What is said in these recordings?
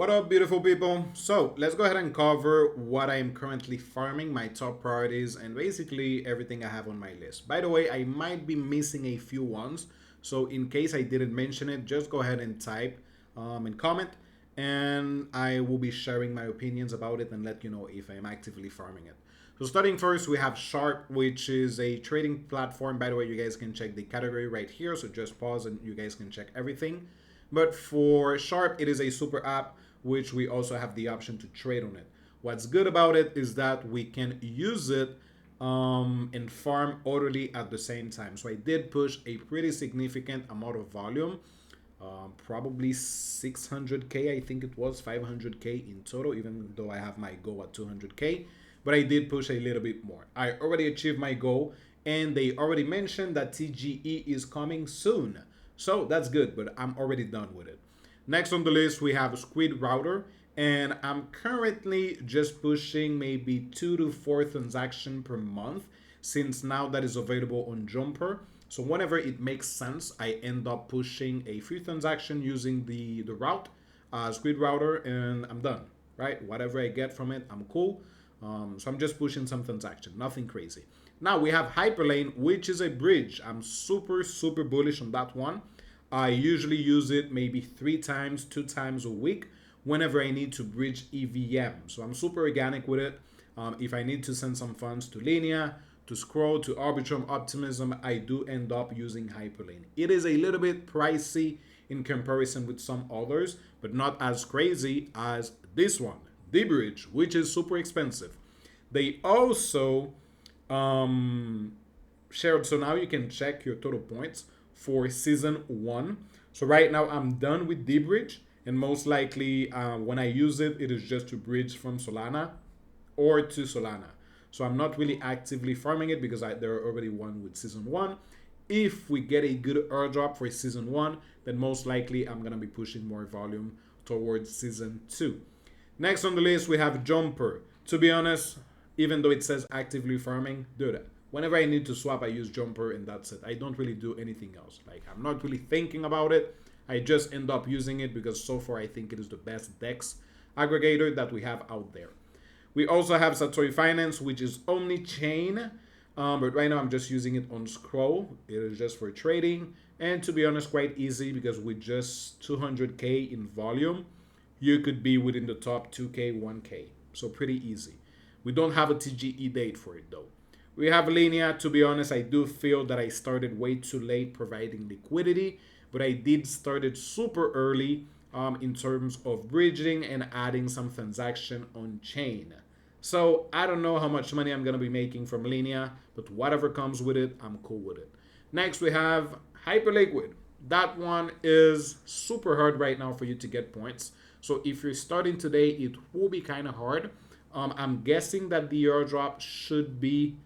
What up, beautiful people? So let's go ahead and cover what I am currently farming, my top priorities, and basically everything I have on my list. By the way, I might be missing a few ones, so in case I didn't mention it, just go ahead and type and comment, and I will be sharing my opinions about it and let you know if I'm actively farming it. So starting first, we have Sharp, which is a trading platform. By the way, you guys can check the category right here, so just pause and you guys can check everything. But for Sharp, it is a super app, which we also have the option to trade on it. What's good about it is that we can use it and farm orderly at the same time. So I did push a pretty significant amount of volume, probably 600K, I think it was 500K in total, even though I have my goal at 200K. But I did push a little bit more. I already achieved my goal, and they already mentioned that TGE is coming soon. So that's good, but I'm already done with it. Next on the list, we have Squid Router, and I'm currently just pushing maybe 2 to 4 transactions per month since now that is available on Jumper. So whenever it makes sense, I end up pushing a few transactions using the route, Squid Router, and I'm done, right? Whatever I get from it, I'm cool. So I'm just pushing some transaction, nothing crazy. Now we have Hyperlane, which is a bridge. I'm super bullish on that one. I usually use it maybe 3 times, 2 times a week whenever I need to bridge EVM. So I'm super organic with it. If I need to send some funds to Linea, to Scroll, to Arbitrum Optimism, I do end up using Hyperlane. It is a little bit pricey in comparison with some others, but not as crazy as this one, the bridge, which is super expensive. They also shared, so now you can check your total points for season 1. So right now I'm done with the bridge, and most likely when I use it, it is just to bridge from Solana or to Solana. So I'm not really actively farming it because there are already one with season 1. If we get a good airdrop for season 1, then most likely I'm gonna be pushing more volume towards season 2. Next on the list, we have Jumper. To be honest, even though it says actively farming, dude, whenever I need to swap, I use Jumper and that's it. I don't really do anything else. Like, I'm not really thinking about it. I just end up using it because so far I think it is the best DEX aggregator that we have out there. We also have Satoshi Finance, which is omni-chain, but right now I'm just using it on Scroll. It is just for trading, and to be honest, quite easy because with just 200K in volume, you could be within the top 2K, 1K. So pretty easy. We don't have a TGE date for it though. We have Linea. To be honest, I do feel that I started way too late providing liquidity, but I did start it super early in terms of bridging and adding some transaction on chain. So I don't know how much money I'm going to be making from Linea, but whatever comes with it, I'm cool with it. Next, we have Hyperliquid. That one is super hard right now for you to get points. So if you're starting today, it will be kind of hard. I'm guessing that the airdrop should be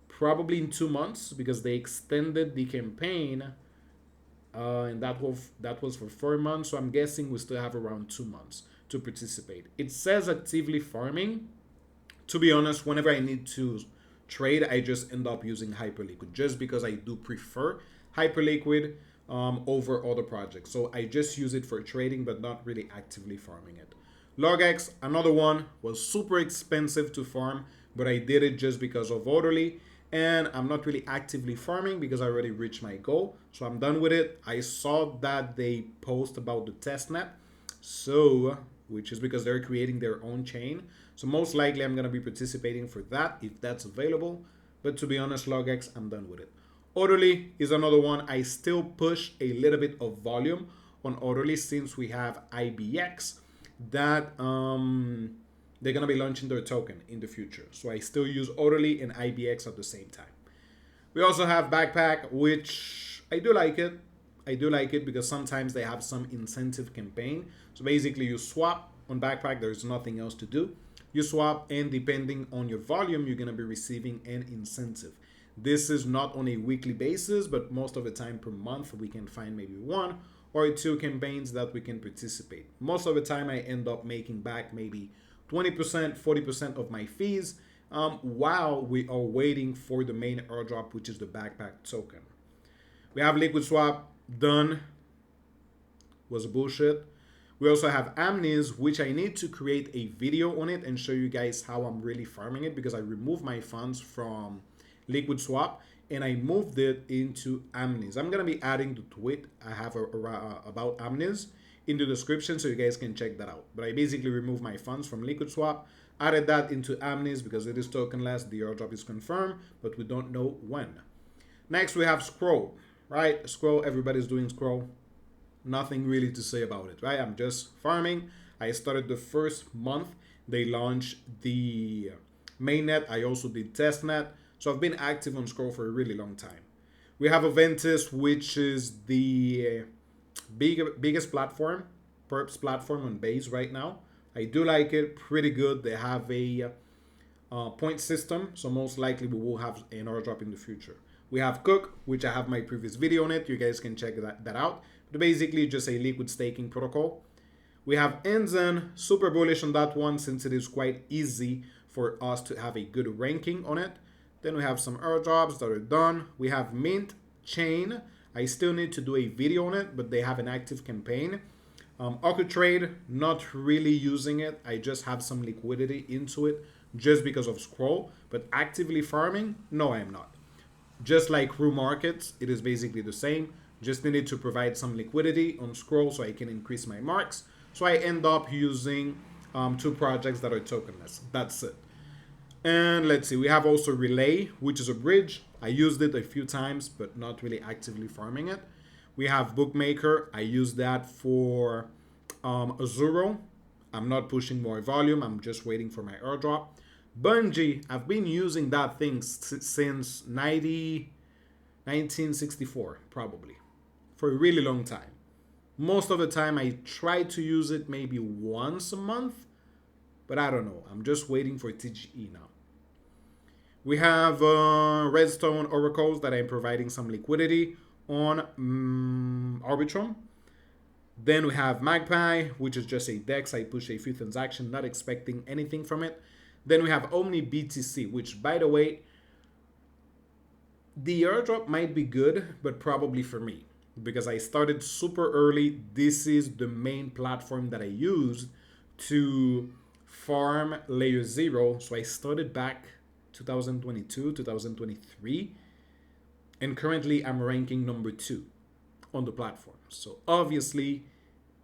probably in 2 months because they extended the campaign, and that was for 4 months. So I'm guessing we still have around 2 months to participate. It says actively farming. To be honest, whenever I need to trade, I just end up using Hyperliquid just because I do prefer Hyperliquid over other projects. So I just use it for trading, but not really actively farming it. LogX, another one, was super expensive to farm, but I did it just because of orderly. And I'm not really actively farming because I already reached my goal. So I'm done with it. I saw that they post about the testnet. So, which is because they're creating their own chain. So most likely I'm going to be participating for that if that's available. But to be honest, LogX, I'm done with it. Orderly is another one. I still push a little bit of volume on Orderly since we have IBX that they're going to be launching their token in the future. So I still use Orderly and IBX at the same time. We also have Backpack, which I do like it. I do like it because sometimes they have some incentive campaign. So basically you swap on Backpack. There's nothing else to do. You swap, and depending on your volume, you're going to be receiving an incentive. This is not on a weekly basis, but most of the time per month, we can find maybe 1 or 2 campaigns that we can participate. Most of the time, I end up making back maybe 20%, 40% of my fees while we are waiting for the main airdrop, which is the Backpack token. We have Liquidswap done. Was bullshit. We We also have Amnes, which I need to create a video on it and show you guys how I'm really farming it, because I removed my funds from Liquidswap and I moved it into Amnes. I'm going to be adding the tweet I have about Amnes in the description so you guys can check that out. But I basically removed my funds from Liquidswap, added that into Amnes because it is tokenless. The airdrop is confirmed, but we don't know when. Next, we have Scroll, right? Scroll, everybody's doing Scroll. Nothing really to say about it, right? I'm just farming. I started the first month. They launched the mainnet. I also did testnet. So I've been active on Scroll for a really long time. We have Aventus, which is the biggest platform, perps platform on Base right now. I do like it, pretty good. They have a point system, so most likely we will have an airdrop in the future. We have Cook, which I have my previous video on it. You guys can check that out. But basically just a liquid staking protocol. We have Enzen, super bullish on that one since it is quite easy for us to have a good ranking on it. Then we have some airdrops that are done. We have Mint Chain. I still need to do a video on it, but they have an active campaign. Trade, not really using it. I just have some liquidity into it just because of Scroll. But actively farming, no, I am not. Just like Rue Markets, it is basically the same. Just needed to provide some liquidity on Scroll so I can increase my marks. So I end up using two projects that are tokenless. That's it. And let's see, we have also Relay, which is a bridge. I used it a few times, but not really actively farming it. We have Bookmaker. I use that for Zora. I'm not pushing more volume. I'm just waiting for my airdrop. Bungie, I've been using that thing since 1964, probably, for a really long time. Most of the time, I try to use it maybe once a month, but I don't know. I'm just waiting for TGE now. We have Redstone Oracles that I'm providing some liquidity on Arbitrum. Then we have Magpie, which is just a DEX. I push a few transactions, not expecting anything from it. Then we have Omni BTC, which, by the way, the airdrop might be good, but probably for me, because I started super early. This is the main platform that I used to farm layer 0. So I started back 2022, 2023, and currently I'm ranking number 2 on the platform. So obviously,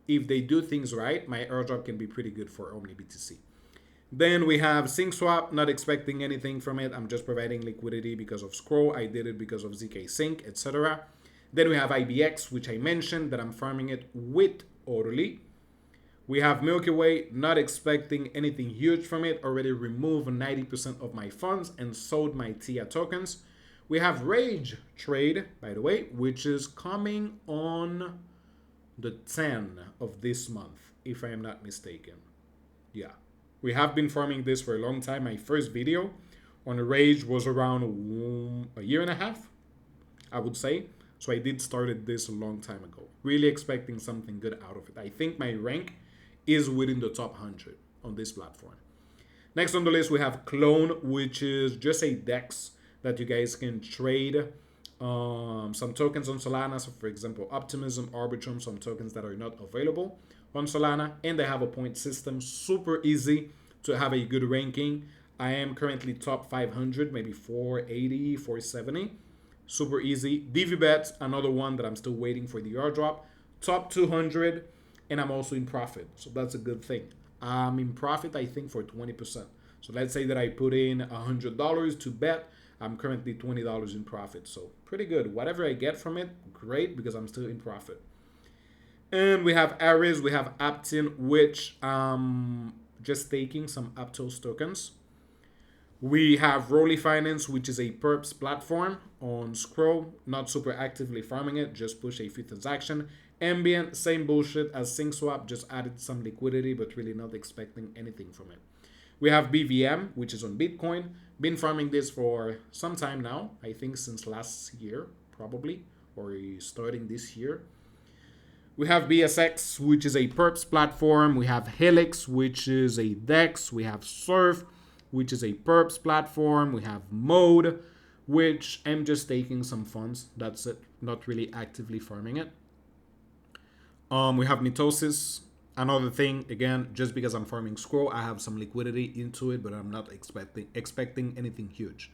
if they do things right, my airdrop can be pretty good for Omni BTC. Then we have SyncSwap, not expecting anything from it. I'm just providing liquidity because of Scroll. I did it because of zkSync, etc. Then we have IBX, which I mentioned that I'm farming it with Orderly. We have Milky Way, not expecting anything huge from it. Already removed 90% of my funds and sold my TIA tokens. We have Rage Trade, by the way, which is coming on the 10th of this month, if I am not mistaken. Yeah. We have been farming this for a long time. My first video on Rage was around a year and a half, I would say. So I did started this a long time ago. Really expecting something good out of it. I think my rank is within the top 100 on this platform. Next on the list, we have Clone, which is just a DEX that you guys can trade some tokens on Solana. So for example, Optimism, Arbitrum, some tokens that are not available on Solana, and they have a point system. Super easy to have a good ranking. I am currently top 500, maybe 480, 470. Super easy. DVBet, another one that I'm still waiting for the airdrop. Top 200, and I'm also in profit. So that's a good thing. I'm in profit, I think, for 20%. So let's say that I put in $100 to bet. I'm currently $20 in profit. So pretty good. Whatever I get from it, great, because I'm still in profit. And we have Aries, we have Aptin, which just taking some Aptos tokens. We have Rolly Finance, which is a perps platform on Scroll, not super actively farming it, just push a few transaction. Ambient, same bullshit as SyncSwap, just added some liquidity, but really not expecting anything from it. We have BVM, which is on Bitcoin. Been farming this for some time now, I think since last year, probably, or starting this year. We have BSX, which is a perps platform. We have Helix, which is a DEX. We have Surf, which is a perps platform. We have Mode, which I'm just taking some funds. That's it. Not really actively farming it. We have Mitosis. Another thing, again, just because I'm farming Scroll, I have some liquidity into it, but I'm not expecting anything huge.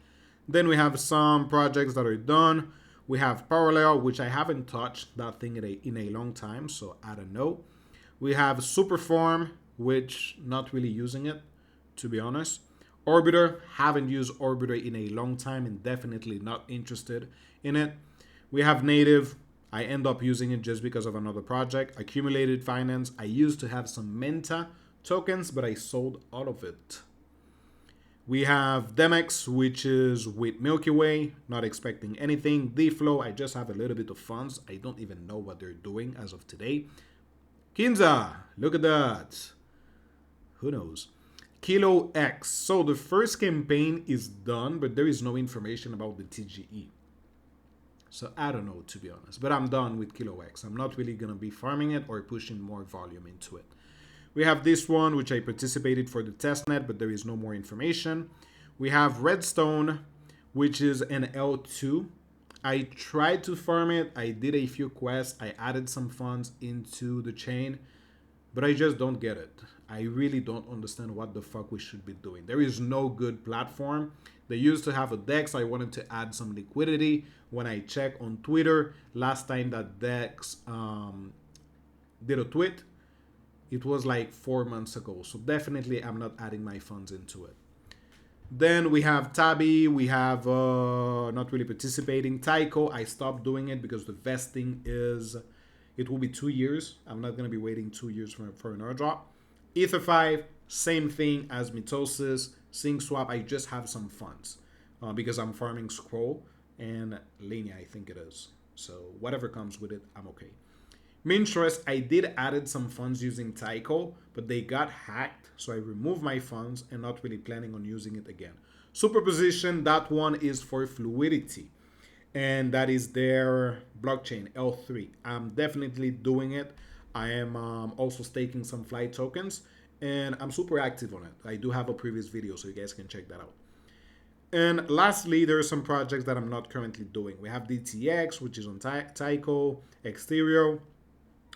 Then we have some projects that are done. We have Parallel, which I haven't touched that thing in a long time, so I don't know. We have Superform, which not really using it, to be honest. Orbiter, haven't used Orbiter in a long time and definitely not interested in it. We have Native. I end up using it just because of another project. Accumulated Finance. I used to have some Menta tokens, but I sold all of it. We have Demex, which is with Milky Way. Not expecting anything. D-Flow, I just have a little bit of funds. I don't even know what they're doing as of today. Kinza, look at that. Who knows? Kilo X. So the first campaign is done, but there is no information about the TGE. So I don't know, to be honest. But I'm done with Kilo X. I'm not really going to be farming it or pushing more volume into it. We have this one, which I participated for the testnet, but there is no more information. We have Redstone, which is an L2. I tried to farm it. I did a few quests. I added some funds into the chain, but I just don't get it. I really don't understand what the fuck we should be doing. There is no good platform. They used to have a DEX. I wanted to add some liquidity. When I check on Twitter, last time that DEX did a tweet, it was like 4 months ago. So definitely I'm not adding my funds into it. Then we have Tabi. We have not really participating. Tyco, I stopped doing it because the vesting is, it will be 2 years. I'm not going to be waiting 2 years for an airdrop. Ether5, same thing as Mitosis. ZkSwap, I just have some funds because I'm farming Scroll and Linea, I think it is. So whatever comes with it, I'm okay. Mintrust, I did added some funds using Tyco, but they got hacked. So I removed my funds and not really planning on using it again. Superposition, that one is for fluidity. And that is their blockchain, L3. I'm definitely doing it. I am also staking some flight tokens. And I'm super active on it. I do have a previous video, so you guys can check that out. And lastly, there are some projects that I'm not currently doing. We have DTX, which is on Tyco, Exterior.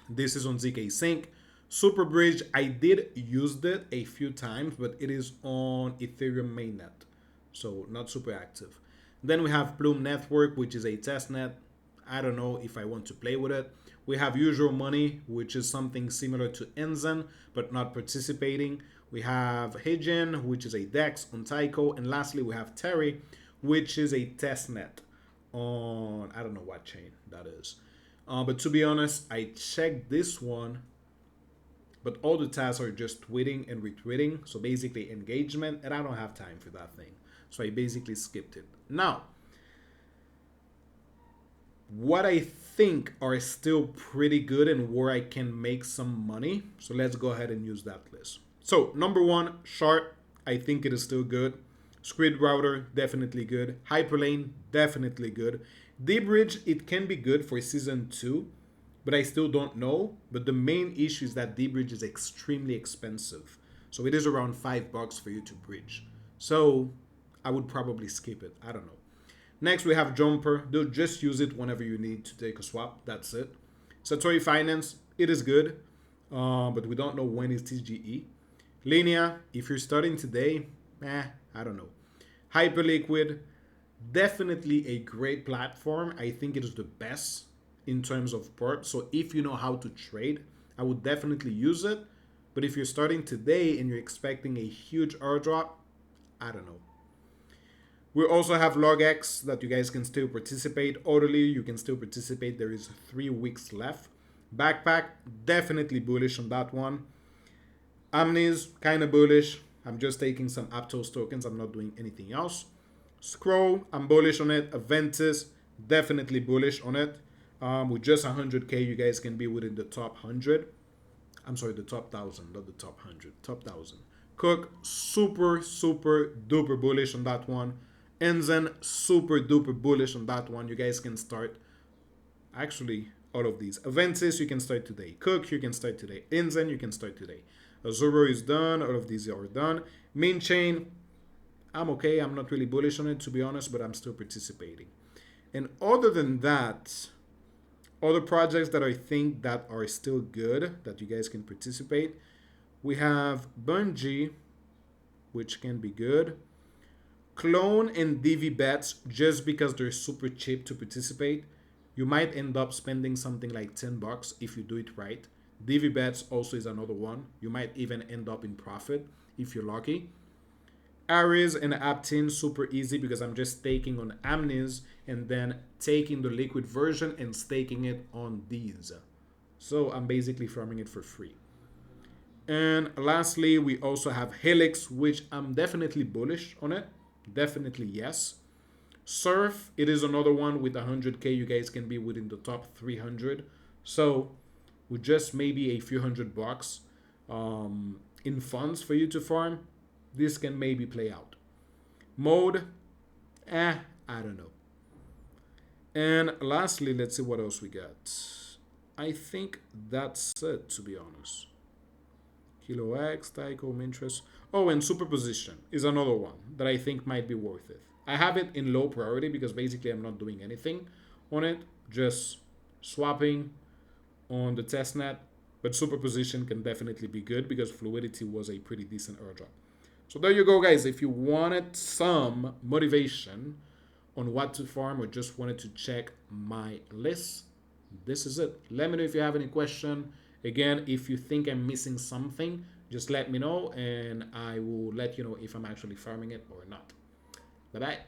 This is on zkSync. Superbridge, I did use it a few times, but it is on Ethereum mainnet, so not super active. Then we have Plume Network, which is a testnet. I don't know if I want to play with it. We have Usual Money, which is something similar to Enzen, but not participating. We have Hijin, which is a DEX on Tyco. And lastly, we have Terry, which is a testnet on, I don't know what chain that is. But to be honest, I checked this one, but all the tasks are just tweeting and retweeting. So basically engagement, and I don't have time for that thing. So I basically skipped it. Now, what I think are still pretty good and where I can make some money. So let's go ahead and use that list. So number one, Sharp, I think it is still good. Squid Router, definitely good. Hyperlane, definitely good. D-Bridge, it can be good for season 2, but I still don't know. But the main issue is that D-Bridge is extremely expensive. So it is around $5 for you to bridge. So I would probably skip it. I don't know. Next, we have Jumper. They'll just use it whenever you need to take a swap. That's it. Satoshi Finance, it is good, but we don't know when is TGE. Linea, if you're starting today, I don't know. Hyperliquid, definitely a great platform. I think it is the best in terms of perp. So if you know how to trade, I would definitely use it. But if you're starting today and you're expecting a huge airdrop, I don't know. We also have LogX that you guys can still participate. Orderly, you can still participate. There is 3 weeks left. Backpack, definitely bullish on that one. Amnes, kind of bullish. I'm just taking some Aptos tokens. I'm not doing anything else. Scroll, I'm bullish on it. Aventis, definitely bullish on it. With just 100K, you guys can be within the top 100. I'm sorry, the top 1,000, not the top 100. Top 1,000. Cook, super, super duper bullish on that one. Enzen, super duper bullish on that one. You guys can start. Actually, all of these. Aventis, you can start today. Cook, you can start today. Enzen, you can start today. Zora is done. All of these are done. Main chain, I'm okay. I'm not really bullish on it, to be honest, but I'm still participating. And other than that, Other projects that I think that are still good that you guys can participate. We have Bungie, which can be good. Clone and Divi bets, just because they're super cheap to participate. You might end up spending something like $10 if you do it right. Divi bets also is another one. You might even end up in profit if you're lucky. Aries and Aptin, super easy because I'm just staking on Amnis and then taking the liquid version and staking it on these. So I'm basically farming it for free. And lastly, we also have Helix, which I'm definitely bullish on it. Definitely yes. Surf, it is another one with 100k. You guys can be within the top 300. So with just maybe a few $100 in funds for you to farm, this can maybe play out. Mode, I don't know. And lastly, let's see what else we got. I think that's it, to be honest. Kilo X, Tycho, Mintress. Oh, and Superposition is another one that I think might be worth it. I have it in low priority because basically I'm not doing anything on it, just swapping on the testnet. But Superposition can definitely be good because Fluidity was a pretty decent airdrop. So there you go, guys. If you wanted some motivation on what to farm or just wanted to check my list, this is it. Let me know if you have any question. Again, if you think I'm missing something, just let me know and I will let you know if I'm actually farming it or not. Bye-bye.